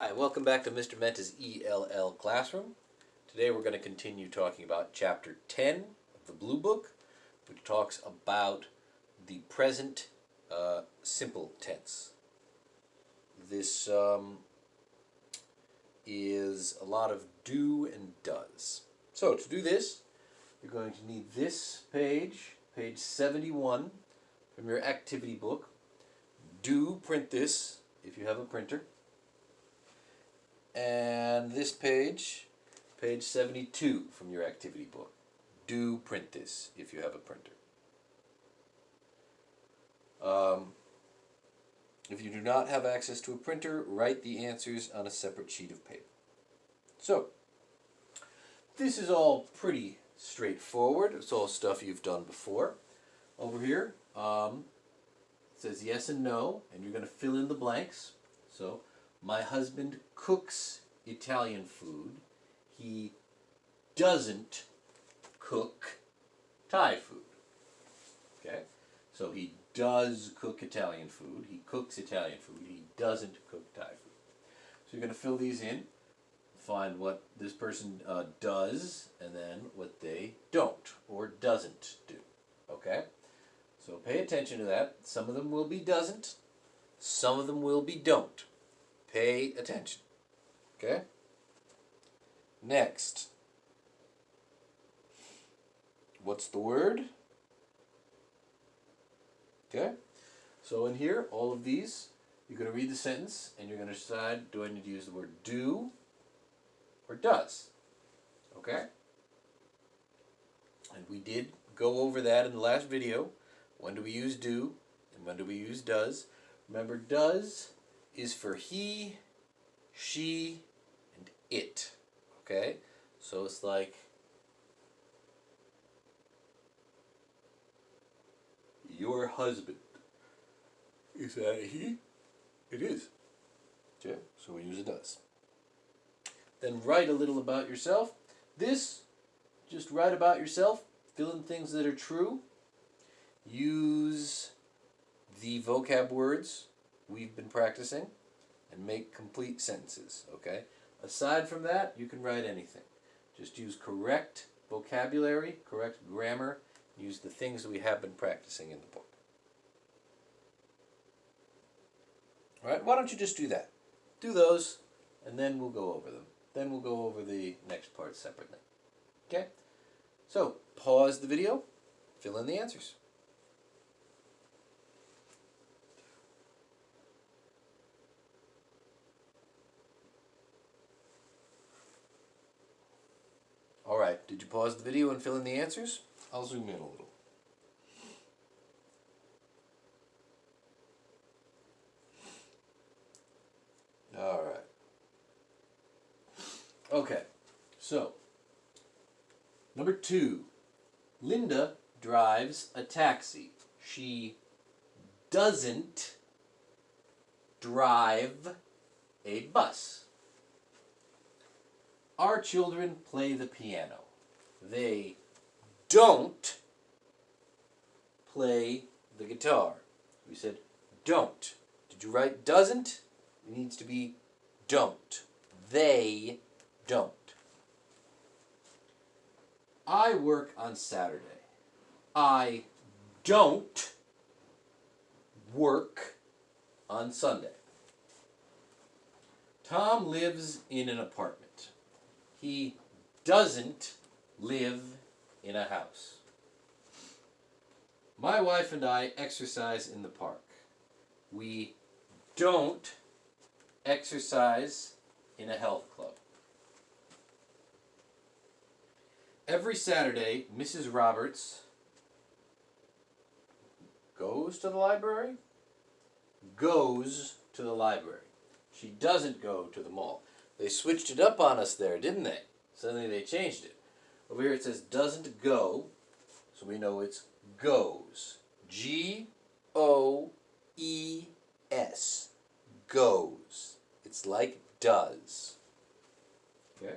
Hi, welcome back to Mr. Menta's ELL Classroom. Today we're going to continue talking about Chapter 10 of the Blue Book, which talks about the present simple tense. This is a lot of do and does. So to do this, you're going to need this page, page 71 from your activity book. Do print this if you have a printer. And this page, page 72 from your activity book. Do print this if you have a printer. If you do not have access to a printer, write the answers on a separate sheet of paper. So, this is all pretty straightforward. It's all stuff you've done before. Over here, it says yes and no, and you're going to fill in the blanks. So, my husband cooks Italian food. He doesn't cook Thai food. Okay? So he does cook Italian food. He cooks Italian food. He doesn't cook Thai food. So you're going to fill these in, find what this person does, and then what they don't or doesn't do. Okay? So pay attention to that. Some of them will be doesn't. Some of them will be don't. Pay attention. Okay? Next. What's the word? Okay? So in here, all of these, you're going to read the sentence and you're going to decide, do I need to use the word do or does? Okay? And we did go over that in the last video. When do we use do and when do we use does? Remember, does is for he, she, and it. Okay? So it's like your husband. Is that a he? It is. Okay? So we use a does. Then write a little about yourself. This, just write about yourself. Fill in things that are true. Use the vocab words we've been practicing and make complete sentences, okay? Aside from that, you can write anything. Just use correct vocabulary, correct grammar, use the things that we have been practicing in the book. All right, why don't you just do that? Do those, and then we'll go over them. Then we'll go over the next part separately. Okay? So, pause the video, fill in the answers. Alright, did you pause the video and fill in the answers? I'll zoom in a little. Alright. Okay, so, number 2. Linda drives a taxi. She doesn't drive a bus. Our children play the piano. They don't play the guitar. We said don't. Did you write doesn't? It needs to be don't. They don't. I work on Saturday. I don't work on Sunday. Tom lives in an apartment. He doesn't live in a house. My wife and I exercise in the park. We don't exercise in a health club. Every Saturday, Mrs. Roberts goes to the library? Goes to the library. She doesn't go to the mall. They switched it up on us there, didn't they? Suddenly they changed it. Over here it says doesn't go, so we know it's goes. G-O-E-S. Goes. It's like does. Okay?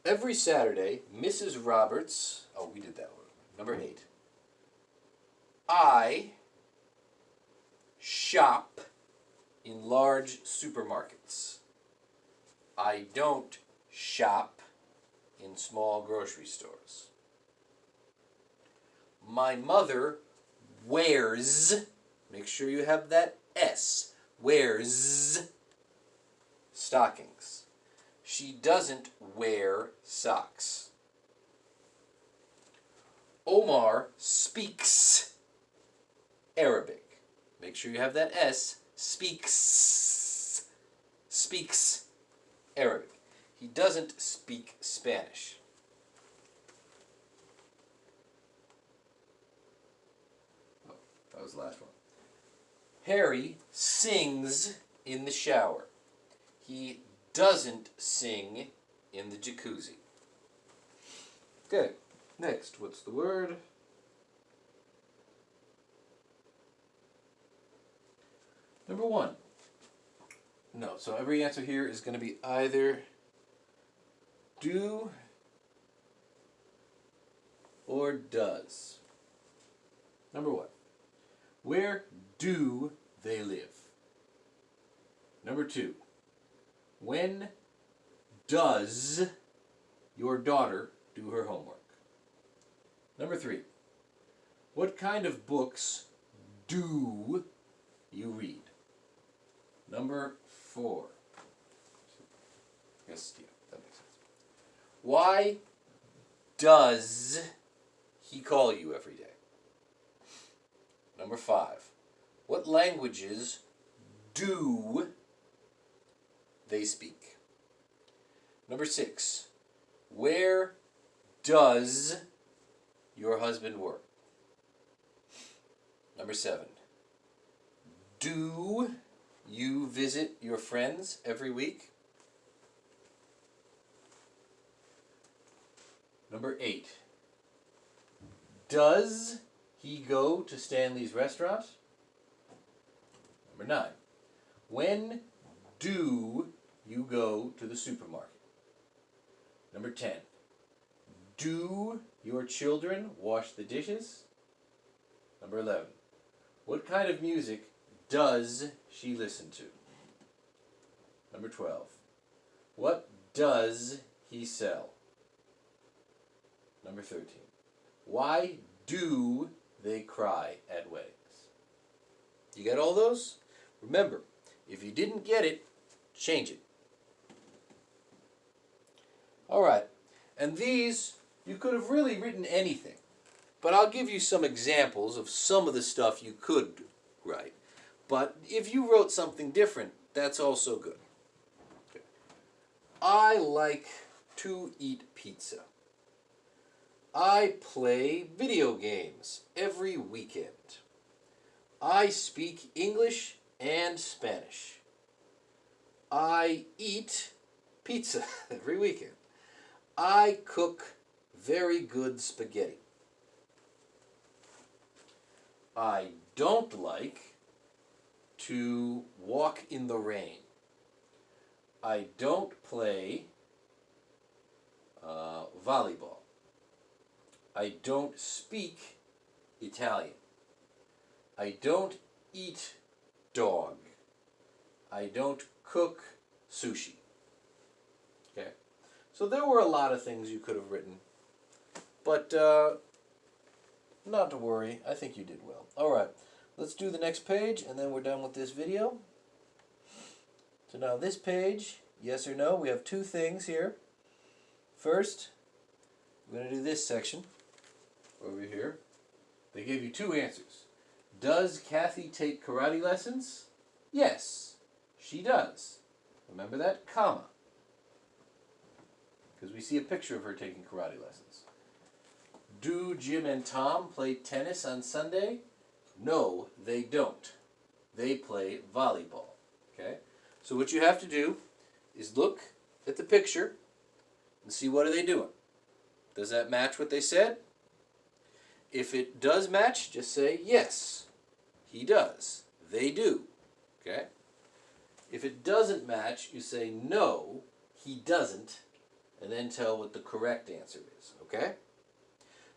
Every Saturday, Mrs. Roberts, we did that one. Number 8. I shop in large supermarkets. I don't shop in small grocery stores. My mother wears, make sure you have that S, wears stockings. She doesn't wear socks. Omar speaks Arabic. Make sure you have that S, speaks Arabic. He doesn't speak Spanish. Oh, that was the last one. Harry sings in the shower. He doesn't sing in the jacuzzi. Okay, next, what's the word? Number 1. No, so every answer here is going to be either do or does. Number 1. Where do they live? Number 2. When does your daughter do her homework? Number 3. What kind of books do you read? Number 4. Yes, yeah, that makes sense. Why does he call you every day? Number 5. What languages do they speak? Number 6. Where does your husband work? Number 7. Do you visit your friends every week? Number 8. Does he go to Stanley's restaurant? Number 9. When do you go to the supermarket? Number 10. Do your children wash the dishes? Number 11. What kind of music does she listen to? Number 12. What does he sell? Number 13. Why do they cry at weddings? You got all those? Remember, if you didn't get it, change it. Alright, and these, you could have really written anything. But I'll give you some examples of some of the stuff you could write. But if you wrote something different, that's also good. Okay. I like to eat pizza. I play video games every weekend. I speak English and Spanish. I eat pizza every weekend. I cook very good spaghetti. I don't like to walk in the rain. I don't play volleyball. I don't speak Italian. I don't eat dog. I don't cook sushi. Okay? So there were a lot of things you could have written. But not to worry, I think you did well. Alright, let's do the next page and then we're done with this video. So now this page, yes or no, we have two things here. First, we're going to do this section over here. They gave you two answers. Does Kathy take karate lessons? Yes, she does. Remember that? Comma. Because we see a picture of her taking karate lessons. Do Jim and Tom play tennis on Sunday? No, they don't. They play volleyball. Okay? So what you have to do is look at the picture and see what are they doing. Does that match what they said? If it does match, just say yes. He does. They do. Okay? If it doesn't match, you say no, he doesn't, and then tell what the correct answer is. Okay?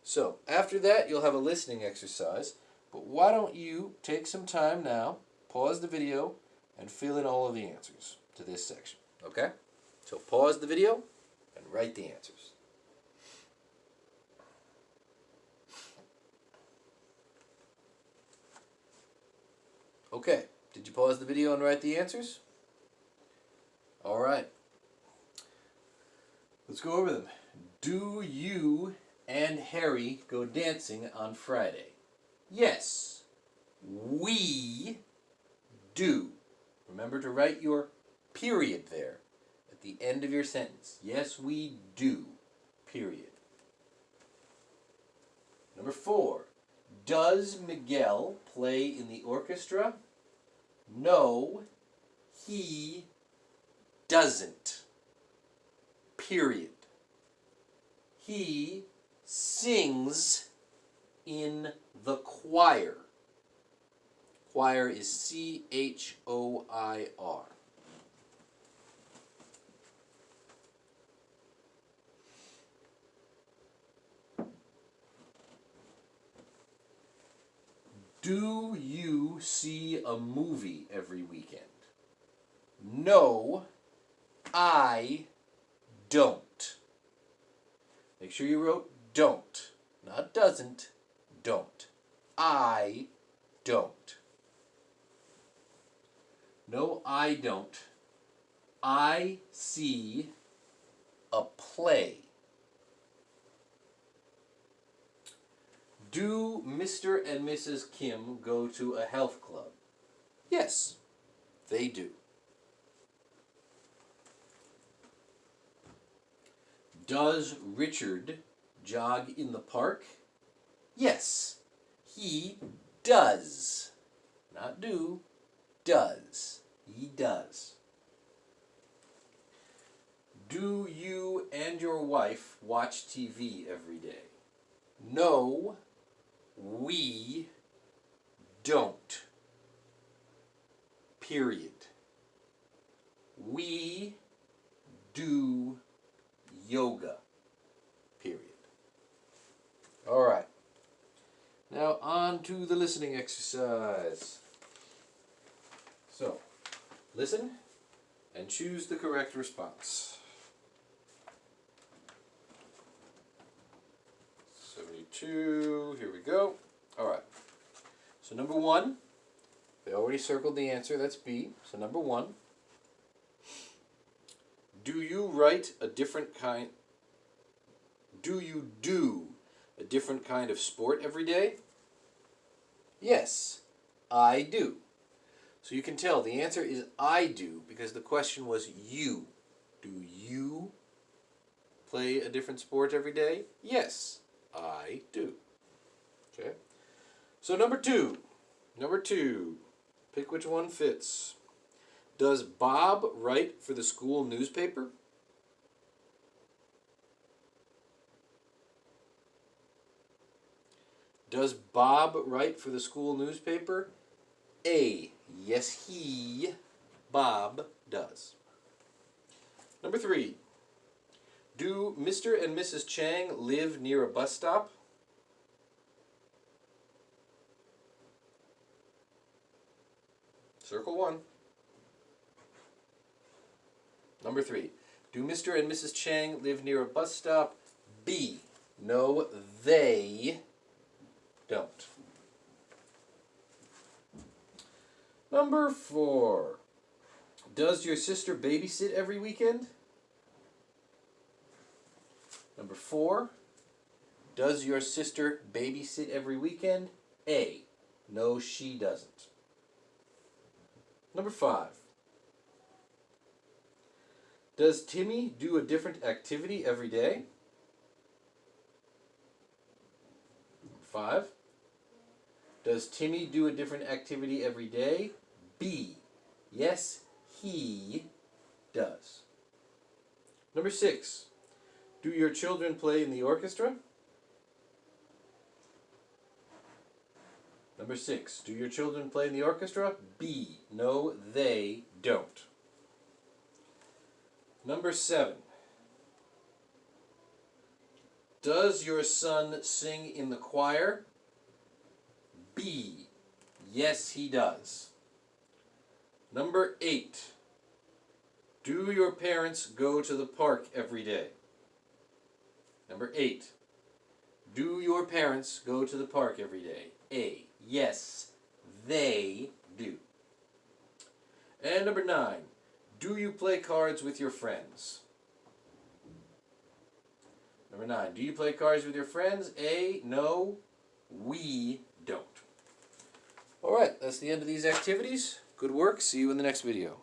So, after that, you'll have a listening exercise. But why don't you take some time now pause the video and fill in all of the answers to this section. Okay? So pause the video and write the answers. Okay, did you pause the video and write the answers? All right. Let's go over them. Do you and Harry go dancing on Friday? Yes, we do. Remember to write your period there at the end of your sentence. Yes, we do. Period. Number 4. Does Miguel play in the orchestra? No, he doesn't. Period. He sings in the choir. Choir is C-H-O-I-R. Do you see a movie every weekend? No, I don't. Make sure you wrote don't. Not doesn't, don't. I don't. No, I don't. I see a play. Do Mr. and Mrs. Kim go to a health club? Yes, they do. Does Richard jog in the park? Yes, he does. Not do, does. He does. Do you and your wife watch TV every day? No, we don't. Period. We do yoga. Period. All right. Now on to the listening exercise. So, listen and choose the correct response. 72, here we go. All right. So number 1, they already circled the answer, that's B. So number 1, do you do a different kind of sport every day? Yes, I do. So you can tell the answer is I do because the question was you. Do you play a different sport every day? Yes, I do. Okay. So number 2, pick which one fits. Does Bob write for the school newspaper? Does Bob write for the school newspaper? A. Yes, Bob, does. Number 3. Do Mr. and Mrs. Chang live near a bus stop? Circle 1. Number 3. Do Mr. and Mrs. Chang live near a bus stop? B. No, they don't. Number 4. Does your sister babysit every weekend? Number 4. Does your sister babysit every weekend? A. No, she doesn't. Number 5. Does Timmy do a different activity every day? 5. Does Timmy do a different activity every day? B. Yes, he does. Number 6. Do your children play in the orchestra? Number 6. Do your children play in the orchestra? B. No, they don't. Number 7. Does your son sing in the choir? B. Yes, he does. Number 8. Do your parents go to the park every day? Number 8. Do your parents go to the park every day? A. Yes, they do. And number 9. Do you play cards with your friends? Number 9. Do you play cards with your friends? A. No, we don't. Alright, that's the end of these activities. Good work. See you in the next video.